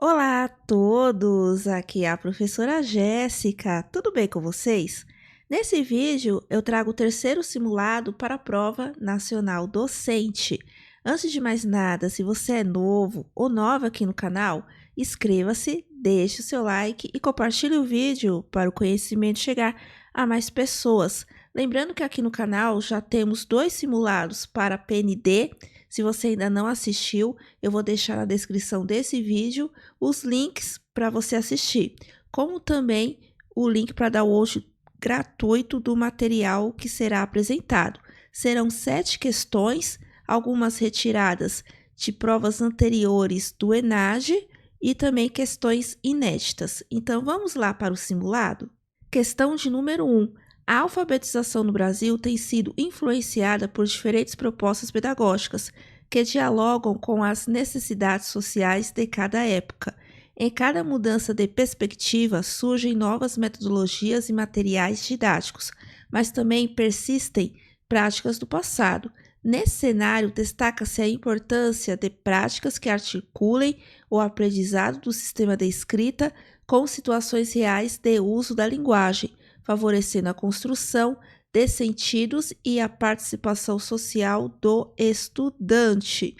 Olá a todos, aqui é a professora Jéssica, tudo bem com vocês? Nesse vídeo eu trago o terceiro simulado para a prova nacional docente. Antes de mais nada, se você é novo ou nova aqui no canal, inscreva-se, deixe o seu like e compartilhe o vídeo para o conhecimento chegar a mais pessoas. Lembrando que aqui no canal já temos 2 simulados para PND. Se você ainda não assistiu, eu vou deixar na descrição desse vídeo os links para você assistir, como também o link para download gratuito do material que será apresentado. Serão 7 questões, algumas retiradas de provas anteriores do ENAGE e também questões inéditas. Então vamos lá para o simulado? Questão de número 1. A alfabetização no Brasil tem sido influenciada por diferentes propostas pedagógicas que dialogam com as necessidades sociais de cada época. Em cada mudança de perspectiva, surgem novas metodologias e materiais didáticos, mas também persistem práticas do passado. Nesse cenário, destaca-se a importância de práticas que articulem o aprendizado do sistema de escrita com situações reais de uso da linguagem, favorecendo a construção de sentidos e a participação social do estudante.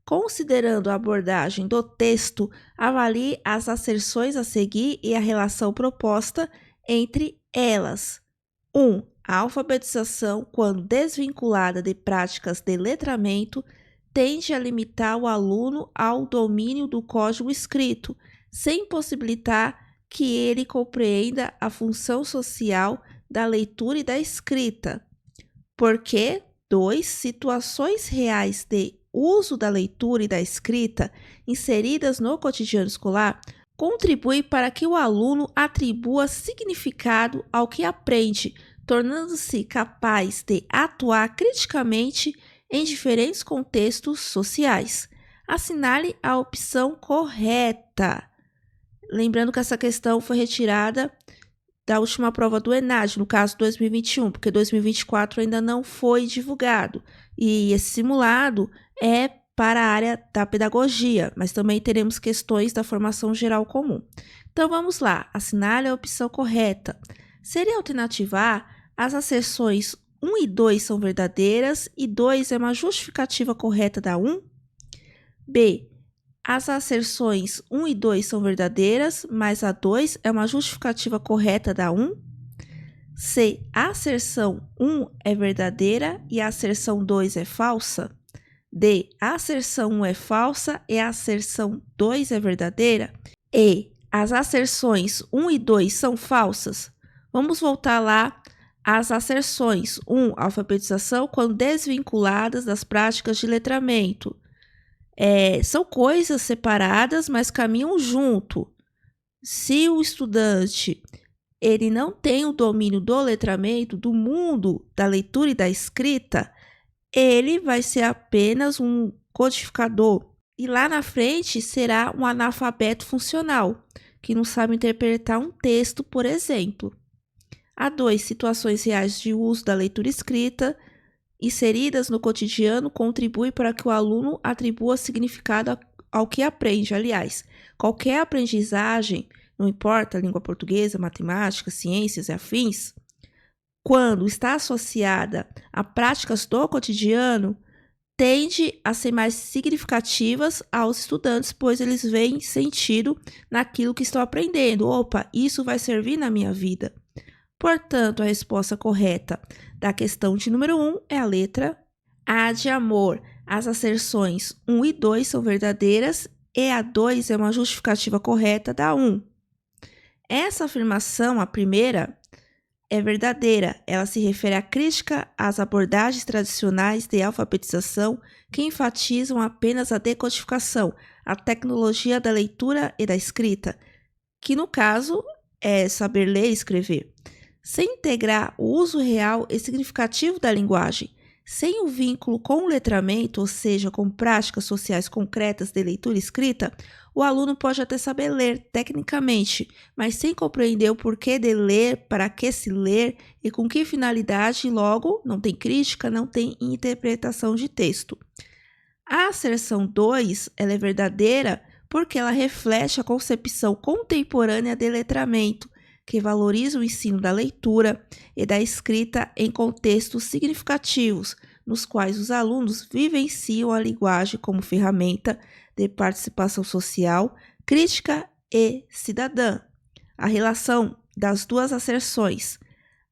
Considerando a abordagem do texto, avalie as asserções a seguir e a relação proposta entre elas. 1. A alfabetização, quando desvinculada de práticas de letramento, tende a limitar o aluno ao domínio do código escrito, sem possibilitar que ele compreenda a função social da leitura e da escrita. Porque 2. Situações reais de uso da leitura e da escrita inseridas no cotidiano escolar contribuem para que o aluno atribua significado ao que aprende, tornando-se capaz de atuar criticamente em diferentes contextos sociais. Assinale a opção correta. Lembrando que essa questão foi retirada da última prova do ENAGE, no caso 2021, porque 2024 ainda não foi divulgado. E esse simulado é para a área da pedagogia, mas também teremos questões da formação geral comum. Então vamos lá, assinale a opção correta. Seria alternativa A, as asserções 1 e 2 são verdadeiras e 2 é uma justificativa correta da 1? B, as asserções 1 e 2 são verdadeiras, mas a 2 é uma justificativa correta da 1? C, a asserção 1 é verdadeira e a asserção 2 é falsa? D, a asserção 1 é falsa e a asserção 2 é verdadeira? E, as asserções 1 e 2 são falsas? Vamos voltar lá às asserções. 1, alfabetização quando desvinculadas das práticas de letramento. São coisas separadas, mas caminham junto. Se o estudante ele não tem o domínio do letramento, do mundo da leitura e da escrita, ele vai ser apenas um codificador. E lá na frente será um analfabeto funcional, que não sabe interpretar um texto, por exemplo. A 2, situações reais de uso da leitura escrita inseridas no cotidiano contribui para que o aluno atribua significado ao que aprende. Aliás, qualquer aprendizagem, não importa língua portuguesa, matemática, ciências e afins, quando está associada a práticas do cotidiano, tende a ser mais significativas aos estudantes, pois eles veem sentido naquilo que estão aprendendo. Opa, isso vai servir na minha vida. Portanto, a resposta correta da questão de número 1 é a letra A de amor. As asserções 1 e 2 são verdadeiras e a 2 é uma justificativa correta da 1. Essa afirmação, a primeira, é verdadeira. Ela se refere à crítica às abordagens tradicionais de alfabetização que enfatizam apenas a decodificação, a tecnologia da leitura e da escrita, que no caso é saber ler e escrever. Sem integrar o uso real e significativo da linguagem, sem o vínculo com o letramento, ou seja, com práticas sociais concretas de leitura e escrita, o aluno pode até saber ler tecnicamente, mas sem compreender o porquê de ler, para que se ler e com que finalidade, logo, não tem crítica, não tem interpretação de texto. A asserção 2 ela é verdadeira porque ela reflete a concepção contemporânea de letramento, que valoriza o ensino da leitura e da escrita em contextos significativos, nos quais os alunos vivenciam a linguagem como ferramenta de participação social, crítica e cidadã. A relação das duas asserções.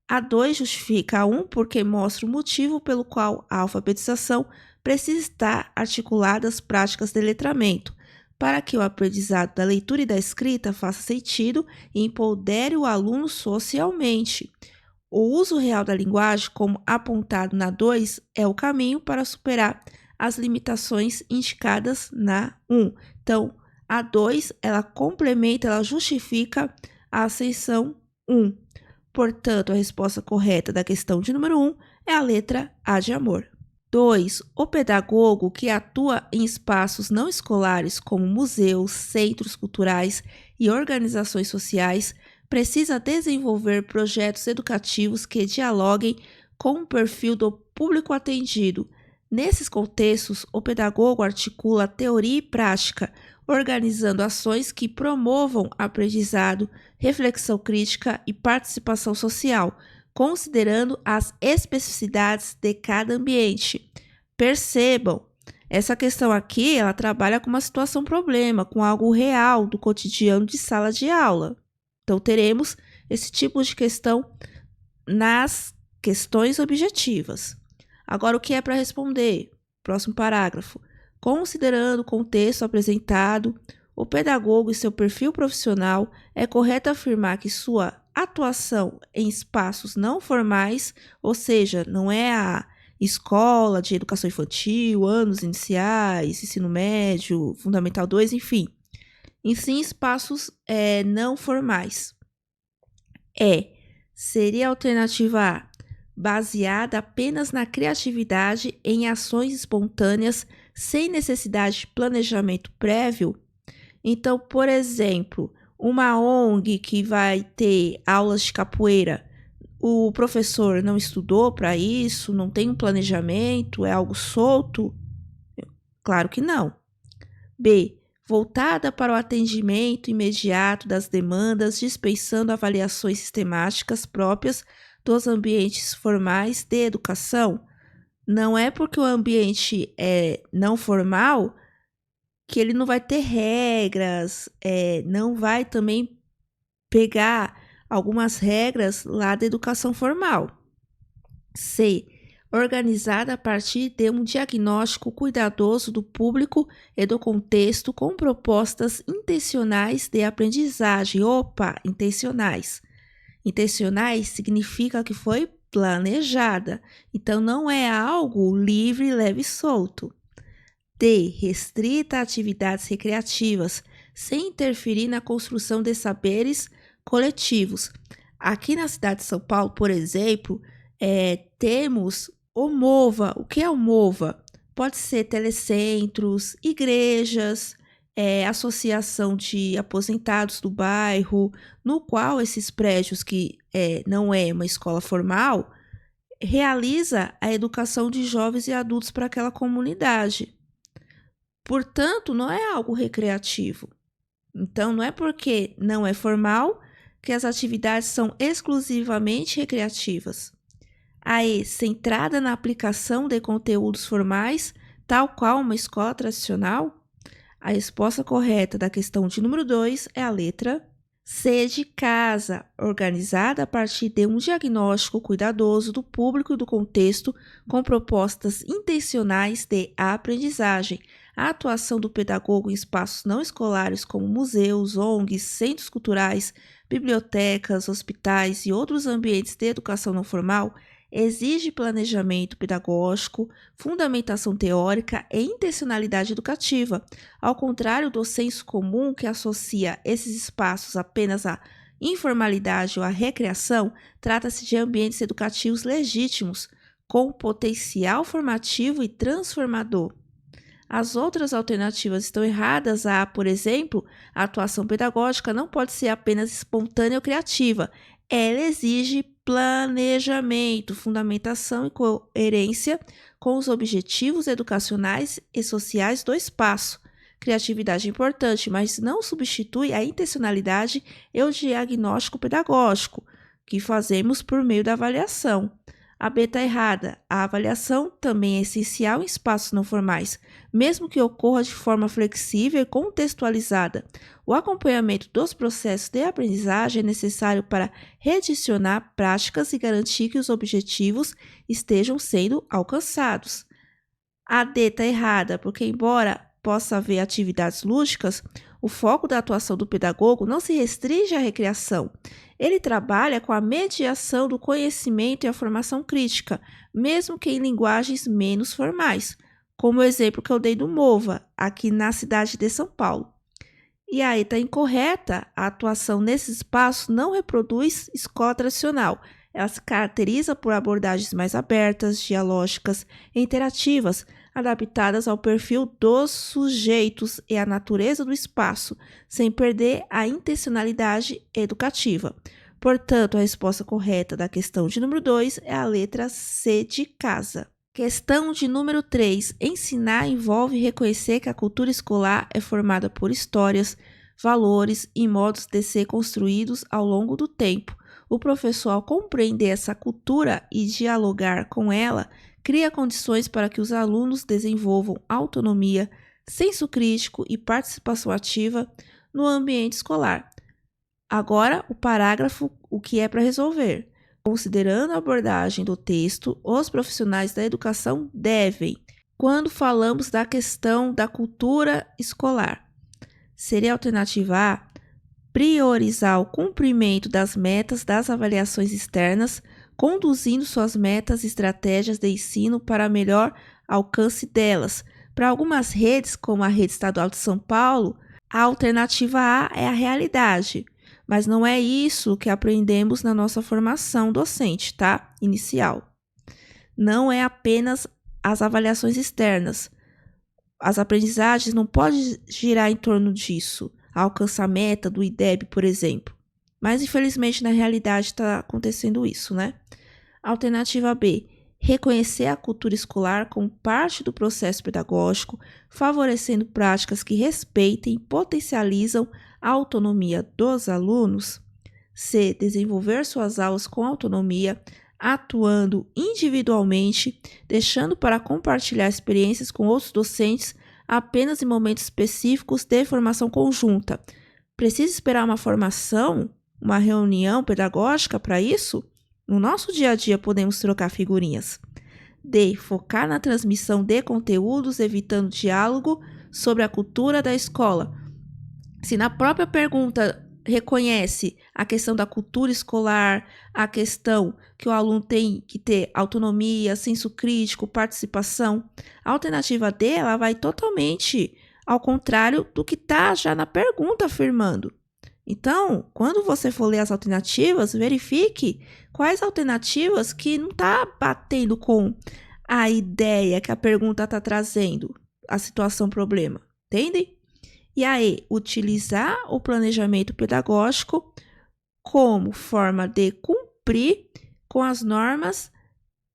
A 2 justifica a 1 porque mostra o motivo pelo qual a alfabetização precisa estar articulada às práticas de letramento, para que o aprendizado da leitura e da escrita faça sentido e empodere o aluno socialmente. O uso real da linguagem, como apontado na 2, é o caminho para superar as limitações indicadas na 1. Então, a 2, ela complementa, ela justifica a seção 1. Portanto, a resposta correta da questão de número 1 é a letra A de amor. 2. O pedagogo que atua em espaços não escolares como museus, centros culturais e organizações sociais precisa desenvolver projetos educativos que dialoguem com o perfil do público atendido. Nesses contextos, o pedagogo articula teoria e prática, organizando ações que promovam aprendizado, reflexão crítica e participação social, considerando as especificidades de cada ambiente. Percebam, essa questão aqui, ela trabalha com uma situação-problema, com algo real do cotidiano de sala de aula. Então, teremos esse tipo de questão nas questões objetivas. Agora, o que é para responder? Próximo parágrafo. Considerando o contexto apresentado, o pedagogo e seu perfil profissional, é correto afirmar que sua atuação em espaços não formais, ou seja, não é a escola de educação infantil, anos iniciais, ensino médio, fundamental 2, enfim, em sim espaços não formais. Seria a alternativa A, baseada apenas na criatividade em ações espontâneas sem necessidade de planejamento prévio. Então, por exemplo, uma ONG que vai ter aulas de capoeira, o professor não estudou para isso, não tem um planejamento, é algo solto? Claro que não. B, voltada para o atendimento imediato das demandas, dispensando avaliações sistemáticas próprias dos ambientes formais de educação. Não é porque o ambiente é não formal que ele não vai ter regras, não vai também pegar algumas regras lá da educação formal. C, organizada a partir de um diagnóstico cuidadoso do público e do contexto com propostas intencionais de aprendizagem. Intencionais. Intencionais significa que foi planejada, então não é algo livre, leve e solto. D, restrita a atividades recreativas, sem interferir na construção de saberes coletivos. Aqui na cidade de São Paulo, por exemplo, temos o MOVA. O que é o MOVA? Pode ser telecentros, igrejas, associação de aposentados do bairro, no qual esses prédios que não é uma escola formal, realiza a educação de jovens e adultos para aquela comunidade. Portanto, não é algo recreativo. Então, não é porque não é formal que as atividades são exclusivamente recreativas. A E, centrada na aplicação de conteúdos formais, tal qual uma escola tradicional? A resposta correta da questão de número 2 é a letra C de casa, organizada a partir de um diagnóstico cuidadoso do público e do contexto, com propostas intencionais de aprendizagem. A atuação do pedagogo em espaços não escolares como museus, ONGs, centros culturais, bibliotecas, hospitais e outros ambientes de educação não formal exige planejamento pedagógico, fundamentação teórica e intencionalidade educativa, ao contrário do senso comum que associa esses espaços apenas à informalidade ou à recreação. Trata-se de ambientes educativos legítimos, com potencial formativo e transformador. As outras alternativas estão erradas. Por exemplo, a atuação pedagógica não pode ser apenas espontânea ou criativa. Ela exige planejamento, fundamentação e coerência com os objetivos educacionais e sociais do espaço. Criatividade é importante, mas não substitui a intencionalidade e o diagnóstico pedagógico, que fazemos por meio da avaliação. A B está errada. A avaliação também é essencial em espaços não formais, mesmo que ocorra de forma flexível e contextualizada. O acompanhamento dos processos de aprendizagem é necessário para redirecionar práticas e garantir que os objetivos estejam sendo alcançados. A D está errada, porque embora possa haver atividades lúdicas, o foco da atuação do pedagogo não se restringe à recreação. Ele trabalha com a mediação do conhecimento e a formação crítica, mesmo que em linguagens menos formais, como o exemplo que eu dei do MOVA, aqui na cidade de São Paulo. E aí está incorreta, a atuação nesse espaço não reproduz escola tradicional. Ela se caracteriza por abordagens mais abertas, dialógicas e interativas, adaptadas ao perfil dos sujeitos e à natureza do espaço, sem perder a intencionalidade educativa. Portanto, a resposta correta da questão de número 2 é a letra C de casa. Questão de número 3. Ensinar envolve reconhecer que a cultura escolar é formada por histórias, valores e modos de ser construídos ao longo do tempo. O professor, ao compreender essa cultura e dialogar com ela, cria condições para que os alunos desenvolvam autonomia, senso crítico e participação ativa no ambiente escolar. Agora, o parágrafo, o que é para resolver. Considerando a abordagem do texto, os profissionais da educação devem, quando falamos da questão da cultura escolar, seria a alternativa A, priorizar o cumprimento das metas das avaliações externas, conduzindo suas metas e estratégias de ensino para melhor alcance delas. Para algumas redes, como a Rede Estadual de São Paulo, a alternativa A é a realidade, mas não é isso que aprendemos na nossa formação docente, tá? Inicial. Não é apenas as avaliações externas. As aprendizagens não podem girar em torno disso, alcançar a meta do IDEB, por exemplo. Mas, infelizmente, na realidade está acontecendo isso, né? Alternativa B. Reconhecer a cultura escolar como parte do processo pedagógico, favorecendo práticas que respeitem e potencializam a autonomia dos alunos. C. Desenvolver suas aulas com autonomia, atuando individualmente, deixando para compartilhar experiências com outros docentes apenas em momentos específicos de formação conjunta. Precisa esperar uma formação, uma reunião pedagógica para isso? No nosso dia a dia podemos trocar figurinhas. D. Focar na transmissão de conteúdos, evitando diálogo sobre a cultura da escola. Se na própria pergunta reconhece a questão da cultura escolar, a questão que o aluno tem que ter autonomia, senso crítico, participação, a alternativa D ela vai totalmente ao contrário do que está já na pergunta afirmando. Então, quando você for ler as alternativas, verifique quais alternativas que não está batendo com a ideia que a pergunta está trazendo, a situação problema, entendem? E aí, utilizar o planejamento pedagógico como forma de cumprir com as normas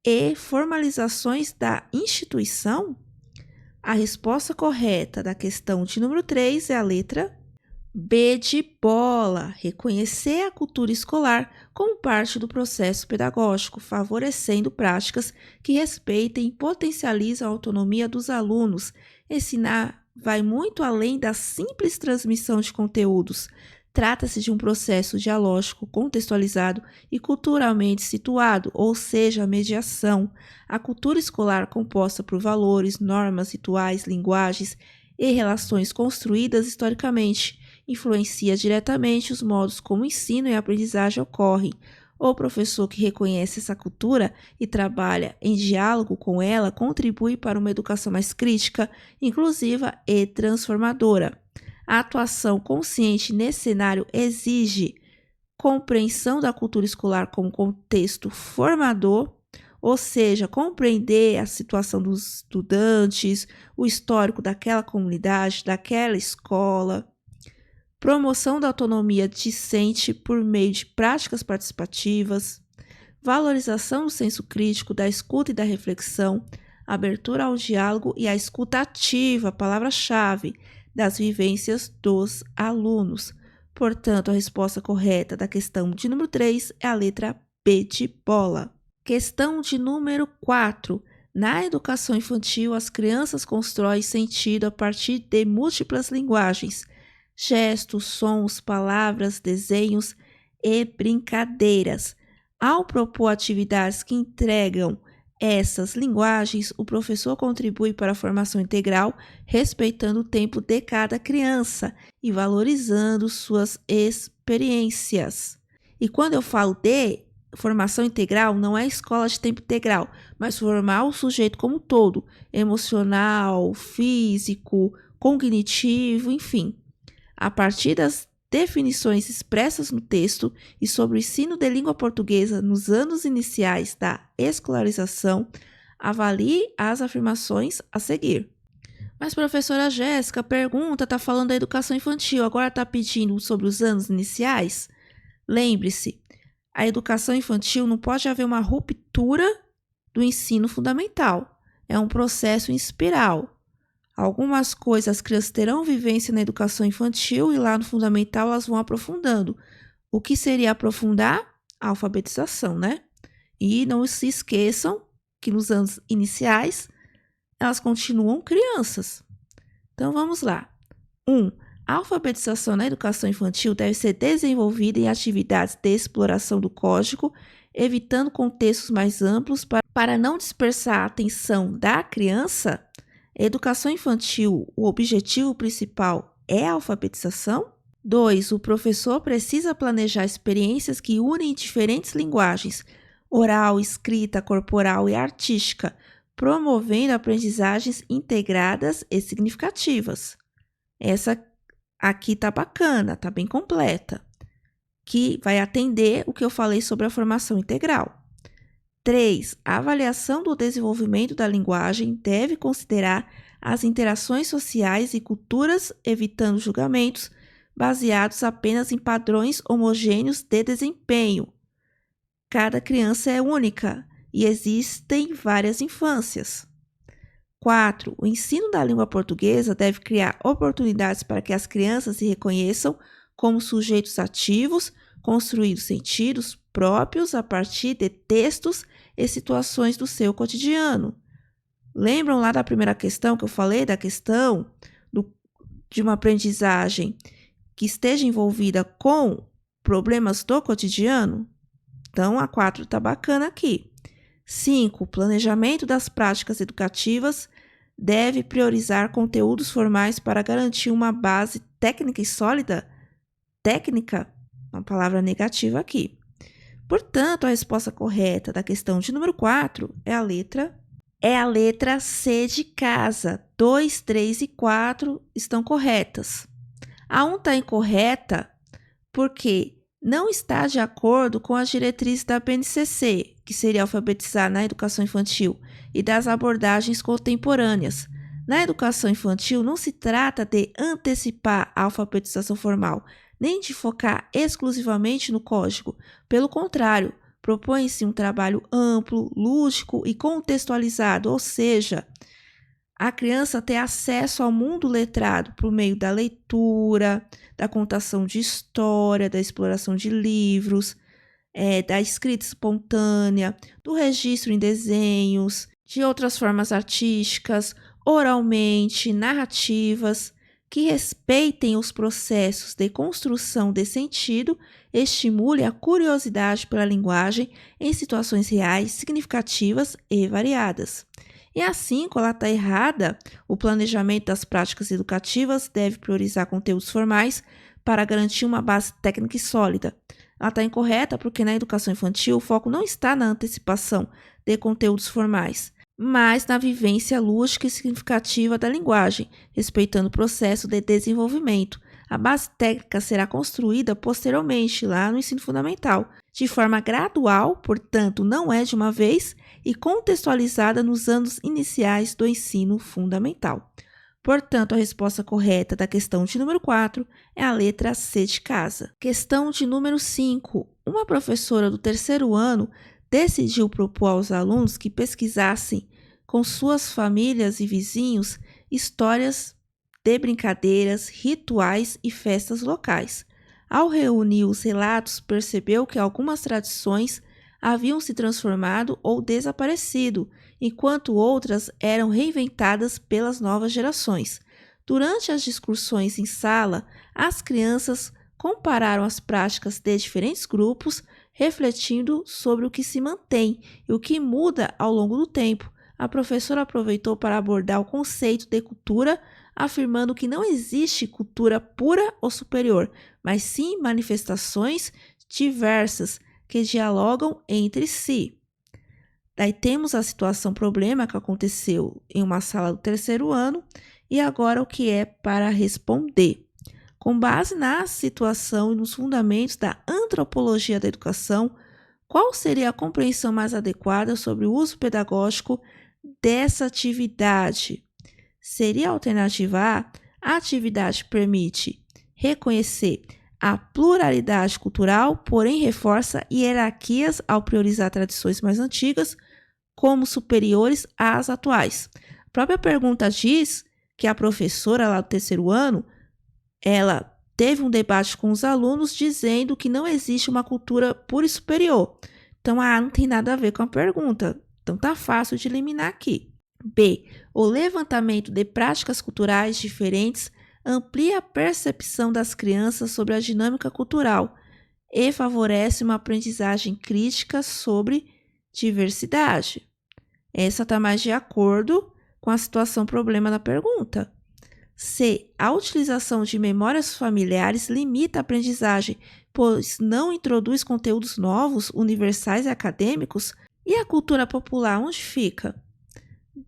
e formalizações da instituição? A resposta correta da questão de número 3 é a letra B de bola. Reconhecer a cultura escolar como parte do processo pedagógico, favorecendo práticas que respeitem e potencializam a autonomia dos alunos. Ensinar vai muito além da simples transmissão de conteúdos. Trata-se de um processo dialógico, contextualizado e culturalmente situado, ou seja, a mediação. A cultura escolar, composta por valores, normas, rituais, linguagens e relações construídas historicamente, influencia diretamente os modos como o ensino e a aprendizagem ocorrem. O professor que reconhece essa cultura e trabalha em diálogo com ela contribui para uma educação mais crítica, inclusiva e transformadora. A atuação consciente nesse cenário exige compreensão da cultura escolar como contexto formador, ou seja, compreender a situação dos estudantes, o histórico daquela comunidade, daquela escola. Promoção da autonomia discente por meio de práticas participativas, valorização do senso crítico, da escuta e da reflexão, abertura ao diálogo e à escuta ativa, palavra-chave, das vivências dos alunos. Portanto, a resposta correta da questão de número 3 é a letra B de bola. Questão de número 4. Na educação infantil, as crianças constroem sentido a partir de múltiplas linguagens, gestos, sons, palavras, desenhos e brincadeiras. Ao propor atividades que entregam essas linguagens, o professor contribui para a formação integral, respeitando o tempo de cada criança e valorizando suas experiências. E quando eu falo de formação integral, não é escola de tempo integral, mas formar o sujeito como um todo, emocional, físico, cognitivo, enfim. A partir das definições expressas no texto e sobre o ensino de língua portuguesa nos anos iniciais da escolarização, avalie as afirmações a seguir. Mas, professora Jéssica, a pergunta está falando da educação infantil, agora está pedindo sobre os anos iniciais? Lembre-se, a educação infantil não pode haver uma ruptura do ensino fundamental. É um processo em espiral. Algumas coisas as crianças terão vivência na educação infantil e lá no fundamental elas vão aprofundando. O que seria aprofundar? A alfabetização, né? E não se esqueçam que nos anos iniciais elas continuam crianças. Então vamos lá. 1. A alfabetização na educação infantil deve ser desenvolvida em atividades de exploração do código, evitando contextos mais amplos para não dispersar a atenção da criança. Educação infantil, o objetivo principal é a alfabetização. 2. O professor precisa planejar experiências que unem diferentes linguagens, oral, escrita, corporal e artística, promovendo aprendizagens integradas e significativas. Essa aqui tá bacana, tá bem completa, que vai atender o que eu falei sobre a formação integral. 3. A avaliação do desenvolvimento da linguagem deve considerar as interações sociais e culturas, evitando julgamentos baseados apenas em padrões homogêneos de desempenho. Cada criança é única e existem várias infâncias. 4. O ensino da língua portuguesa deve criar oportunidades para que as crianças se reconheçam como sujeitos ativos, construindo sentidos próprios a partir de textos e situações do seu cotidiano. Lembram lá da primeira questão que eu falei, da questão de uma aprendizagem que esteja envolvida com problemas do cotidiano? Então, a 4 está bacana aqui. 5. O planejamento das práticas educativas deve priorizar conteúdos formais para garantir uma base técnica e sólida. Técnica, uma palavra negativa aqui. Portanto, a resposta correta da questão de número 4 é a letra C de casa. 2, 3 e 4 estão corretas. A 1 está incorreta porque não está de acordo com as diretrizes da BNCC, que seria alfabetizar na educação infantil, e das abordagens contemporâneas. Na educação infantil, não se trata de antecipar a alfabetização formal, nem de focar exclusivamente no código. Pelo contrário, propõe-se um trabalho amplo, lúdico e contextualizado, ou seja, a criança ter acesso ao mundo letrado por meio da leitura, da contação de história, da exploração de livros, da escrita espontânea, do registro em desenhos, de outras formas artísticas, oralmente, narrativas, que respeitem os processos de construção de sentido, estimule a curiosidade pela linguagem em situações reais, significativas e variadas. E assim, quando ela está errada, o planejamento das práticas educativas deve priorizar conteúdos formais para garantir uma base técnica e sólida. Ela está incorreta porque na educação infantil o foco não está na antecipação de conteúdos formais, mas na vivência lúdica e significativa da linguagem, respeitando o processo de desenvolvimento. A base técnica será construída posteriormente, lá no ensino fundamental, de forma gradual, portanto, não é de uma vez, e contextualizada nos anos iniciais do ensino fundamental. Portanto, a resposta correta da questão de número 4 é a letra C de casa. Questão de número 5. Uma professora do terceiro ano decidiu propor aos alunos que pesquisassem com suas famílias e vizinhos histórias de brincadeiras, rituais e festas locais. Ao reunir os relatos, percebeu que algumas tradições haviam se transformado ou desaparecido, enquanto outras eram reinventadas pelas novas gerações. Durante as discussões em sala, as crianças compararam as práticas de diferentes grupos, refletindo sobre o que se mantém e o que muda ao longo do tempo. A professora aproveitou para abordar o conceito de cultura, afirmando que não existe cultura pura ou superior, mas sim manifestações diversas que dialogam entre si. Daí temos a situação problema que aconteceu em uma sala do terceiro ano e agora o que é para responder. Com base na situação e nos fundamentos da antropologia da educação, qual seria a compreensão mais adequada sobre o uso pedagógico dessa atividade? Seria a alternativa A: a atividade permite reconhecer a pluralidade cultural, porém reforça hierarquias ao priorizar tradições mais antigas como superiores às atuais. A própria pergunta diz que a professora lá do terceiro ano, ela teve um debate com os alunos dizendo que não existe uma cultura pura e superior. Então, A não tem nada a ver com a pergunta. Então, tá fácil de eliminar aqui. B. O levantamento de práticas culturais diferentes amplia a percepção das crianças sobre a dinâmica cultural e favorece uma aprendizagem crítica sobre diversidade. Essa está mais de acordo com a situação problema da pergunta. C. A utilização de memórias familiares limita a aprendizagem, pois não introduz conteúdos novos, universais e acadêmicos. E a cultura popular, onde fica?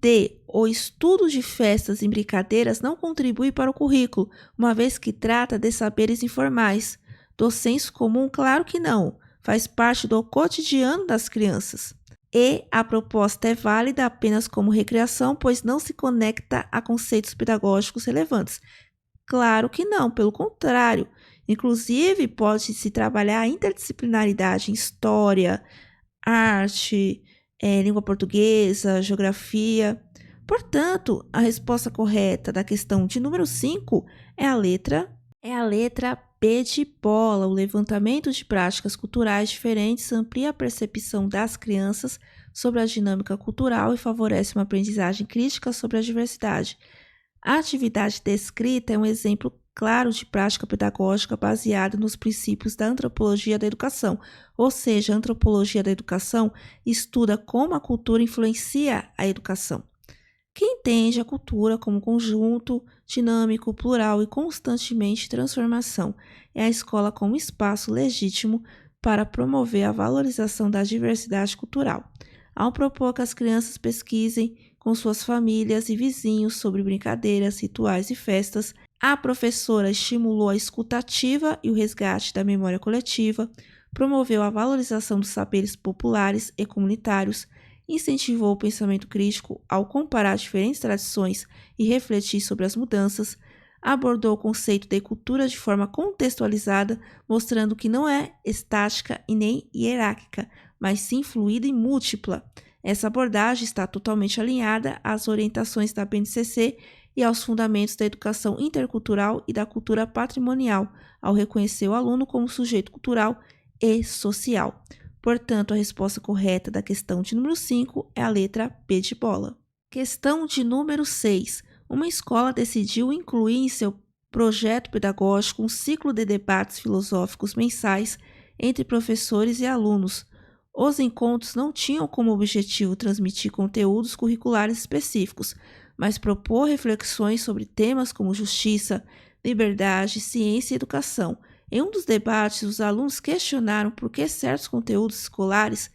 D. O estudo de festas e brincadeiras não contribui para o currículo, uma vez que trata de saberes informais. Do senso comum, claro que não, faz parte do cotidiano das crianças. E a proposta é válida apenas como recreação, pois não se conecta a conceitos pedagógicos relevantes. Claro que não, pelo contrário. Inclusive, pode-se trabalhar a interdisciplinaridade em história, arte, língua portuguesa, geografia. Portanto, a resposta correta da questão de número 5 é a letra B de bola. O levantamento de práticas culturais diferentes amplia a percepção das crianças sobre a dinâmica cultural e favorece uma aprendizagem crítica sobre a diversidade. A atividade descrita é um exemplo claro de prática pedagógica baseada nos princípios da antropologia da educação, ou seja, a antropologia da educação estuda como a cultura influencia a educação. Que entende a cultura como conjunto dinâmico, plural e constantemente transformação. É a escola como espaço legítimo para promover a valorização da diversidade cultural. Ao propor que as crianças pesquisem com suas famílias e vizinhos sobre brincadeiras, rituais e festas, a professora estimulou a escuta ativa e o resgate da memória coletiva, promoveu a valorização dos saberes populares e comunitários, incentivou o pensamento crítico ao comparar diferentes tradições e refletir sobre as mudanças, abordou o conceito de cultura de forma contextualizada, mostrando que não é estática e nem hierárquica, mas sim fluida e múltipla. Essa abordagem está totalmente alinhada às orientações da BNCC e aos fundamentos da educação intercultural e da cultura patrimonial, ao reconhecer o aluno como sujeito cultural e social. Portanto, a resposta correta da questão de número 5 é a letra B de bola. Questão de número 6. Uma escola decidiu incluir em seu projeto pedagógico um ciclo de debates filosóficos mensais entre professores e alunos. Os encontros não tinham como objetivo transmitir conteúdos curriculares específicos, mas propor reflexões sobre temas como justiça, liberdade, ciência e educação. Em um dos debates, os alunos questionaram por que certos conteúdos escolares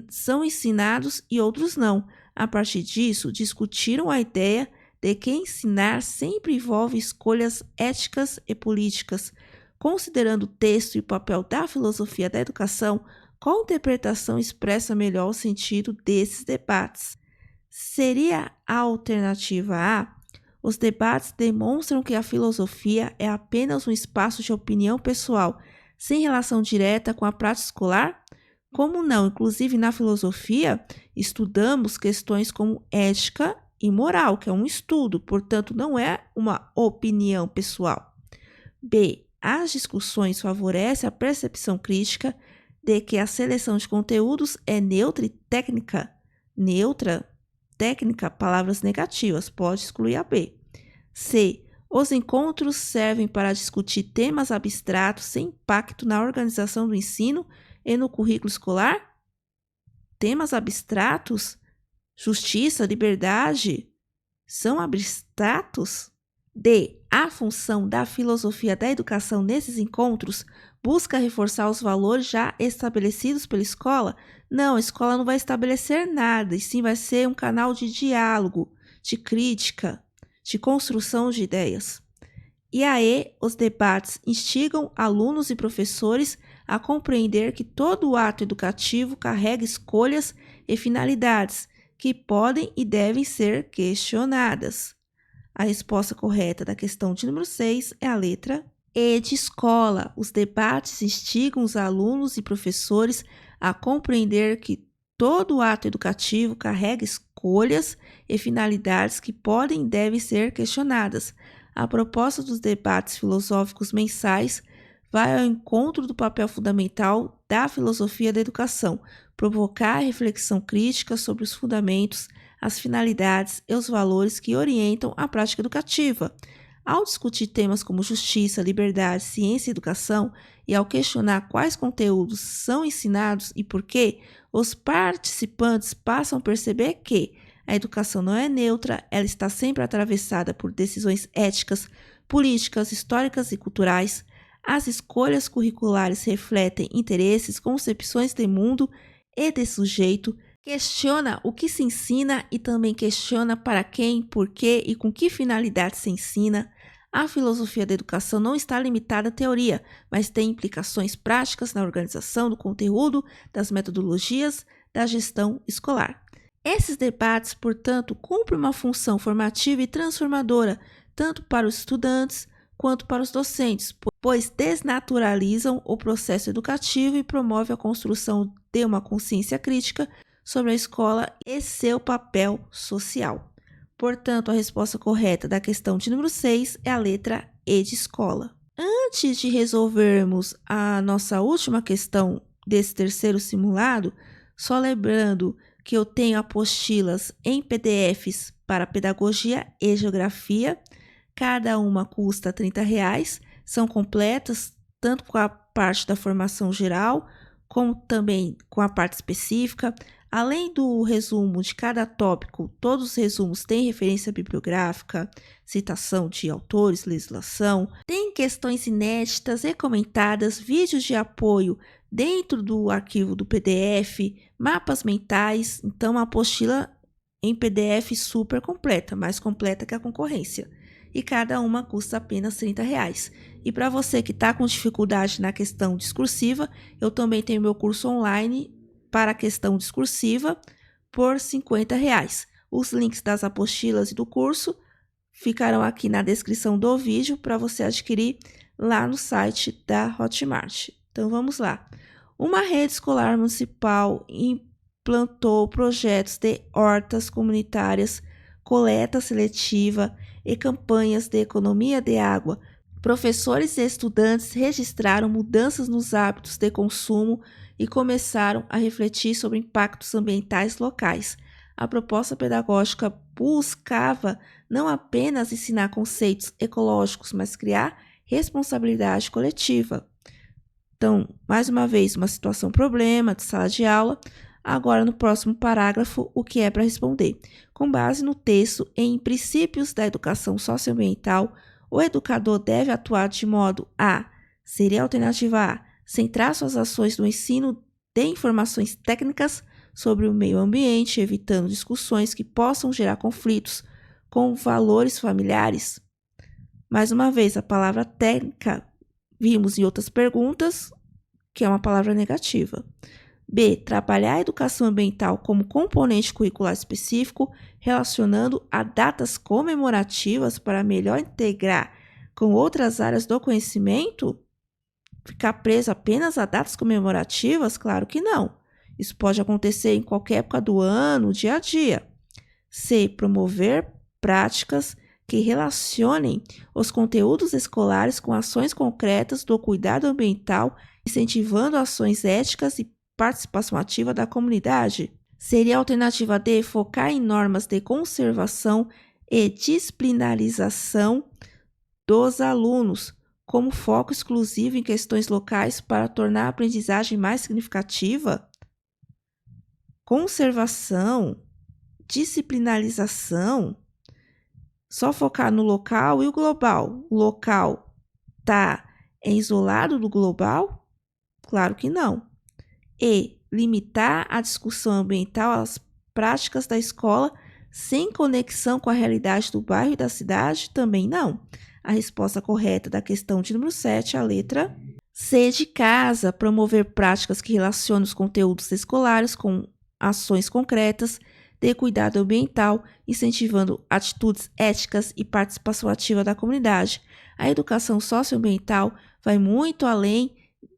são ensinados e outros não. A partir disso, discutiram a ideia de que ensinar sempre envolve escolhas éticas e políticas. Considerando o texto e o papel da filosofia da educação, qual interpretação expressa melhor o sentido desses debates? Seria a alternativa A: os debates demonstram que a filosofia é apenas um espaço de opinião pessoal, sem relação direta com a prática escolar? Como não? Inclusive, na filosofia, estudamos questões como ética e moral, que é um estudo, portanto, não é uma opinião pessoal. B. As discussões favorecem a percepção crítica de que a seleção de conteúdos é neutra e técnica. Neutra, técnica, palavras negativas, pode excluir a B. C. Os encontros servem para discutir temas abstratos sem impacto na organização do ensino e no currículo escolar? Temas abstratos? Justiça, liberdade, são abstratos? D. A função da filosofia da educação nesses encontros busca reforçar os valores já estabelecidos pela escola? Não, a escola não vai estabelecer nada, e sim vai ser um canal de diálogo, de crítica, de construção de ideias. E aí, os debates instigam alunos e professores a compreender que todo ato educativo carrega escolhas e finalidades que podem e devem ser questionadas. A resposta correta da questão de número 6 é a letra E de escola. Os debates instigam os alunos e professores a compreender que todo ato educativo carrega escolhas e finalidades que podem e devem ser questionadas. A proposta dos debates filosóficos mensais vai ao encontro do papel fundamental da filosofia da educação, provocar a reflexão crítica sobre os fundamentos, as finalidades e os valores que orientam a prática educativa. Ao discutir temas como justiça, liberdade, ciência e educação, e ao questionar quais conteúdos são ensinados e por quê, os participantes passam a perceber que a educação não é neutra, ela está sempre atravessada por decisões éticas, políticas, históricas e culturais. As escolhas curriculares refletem interesses, concepções de mundo e de sujeito, questiona o que se ensina e também questiona para quem, por quê e com que finalidade se ensina. A filosofia da educação não está limitada à teoria, mas tem implicações práticas na organização do conteúdo, das metodologias, da gestão escolar. Esses debates, portanto, cumprem uma função formativa e transformadora, tanto para os estudantes quanto para os docentes, pois desnaturalizam o processo educativo e promovem a construção de uma consciência crítica sobre a escola e seu papel social. Portanto, a resposta correta da questão de número 6 é a letra E de escola. Antes de resolvermos a nossa última questão desse terceiro simulado, só lembrando que eu tenho apostilas em PDFs para pedagogia e geografia. Cada uma custa R$30, são completas tanto com a parte da formação geral, como também com a parte específica. Além do resumo de cada tópico, todos os resumos têm referência bibliográfica, citação de autores, legislação, tem questões inéditas e comentadas, vídeos de apoio dentro do arquivo do PDF, mapas mentais. Então, uma apostila em PDF super completa, mais completa que a concorrência. E cada uma custa apenas R$30. E para você que está com dificuldade na questão discursiva, eu também tenho meu curso online para a questão discursiva por R$50. Os links das apostilas e do curso ficarão aqui na descrição do vídeo para você adquirir lá no site da Hotmart. Então vamos lá. Uma rede escolar municipal implantou projetos de hortas comunitárias, coleta seletiva e campanhas de economia de água. Professores e estudantes registraram mudanças nos hábitos de consumo e começaram a refletir sobre impactos ambientais locais. A proposta pedagógica buscava não apenas ensinar conceitos ecológicos, mas criar responsabilidade coletiva. Então, mais uma vez, uma situação problema de sala de aula. Agora, no próximo parágrafo, o que é para responder? Com base no texto em princípios da educação socioambiental, o educador deve atuar de modo a, seria a alternativa A, centrar suas ações no ensino de informações técnicas sobre o meio ambiente, evitando discussões que possam gerar conflitos com valores familiares. Mais uma vez, a palavra técnica vimos em outras perguntas, que é uma palavra negativa. B. Trabalhar a educação ambiental como componente curricular específico, relacionando a datas comemorativas para melhor integrar com outras áreas do conhecimento? Ficar preso apenas a datas comemorativas? Claro que não. Isso pode acontecer em qualquer época do ano, dia a dia. C. Promover práticas que relacionem os conteúdos escolares com ações concretas do cuidado ambiental, incentivando ações éticas e participação ativa da comunidade. Seria a alternativa D. Focar em normas de conservação e disciplinarização dos alunos, como foco exclusivo em questões locais para tornar a aprendizagem mais significativa. Conservação, disciplinarização, só focar no local e o global. O local está isolado do global? Claro que não. E limitar a discussão ambiental às práticas da escola sem conexão com a realidade do bairro e da cidade? Também não. A resposta correta da questão de número 7 é a letra C de casa, promover práticas que relacionem os conteúdos escolares com ações concretas de cuidado ambiental, incentivando atitudes éticas e participação ativa da comunidade. A educação socioambiental vai muito além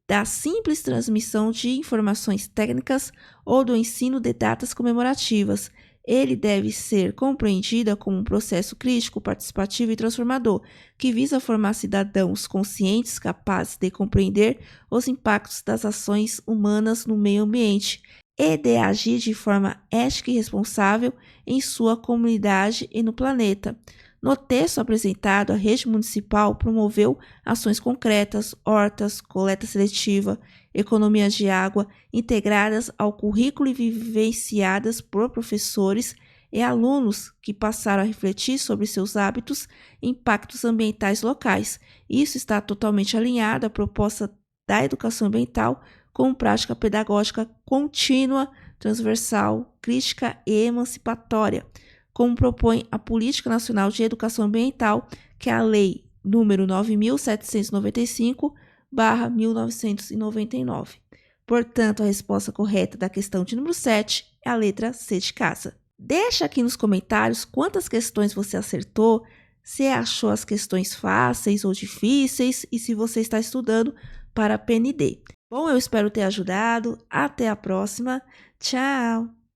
da simples transmissão de informações técnicas ou do ensino de datas comemorativas. Ele deve ser compreendido como um processo crítico, participativo e transformador, que visa formar cidadãos conscientes, capazes de compreender os impactos das ações humanas no meio ambiente e de agir de forma ética e responsável em sua comunidade e no planeta. No texto apresentado, a rede municipal promoveu ações concretas, hortas, coleta seletiva, economia de água, integradas ao currículo e vivenciadas por professores e alunos que passaram a refletir sobre seus hábitos e impactos ambientais locais. Isso está totalmente alinhado à proposta da educação ambiental como prática pedagógica contínua, transversal, crítica e emancipatória, como propõe a Política Nacional de Educação Ambiental, que é a Lei número 9.795/1999. Portanto, a resposta correta da questão de número 7 é a letra C de casa. Deixa aqui nos comentários quantas questões você acertou, se achou as questões fáceis ou difíceis e se você está estudando para a PND. Bom, eu espero ter ajudado. Até a próxima. Tchau!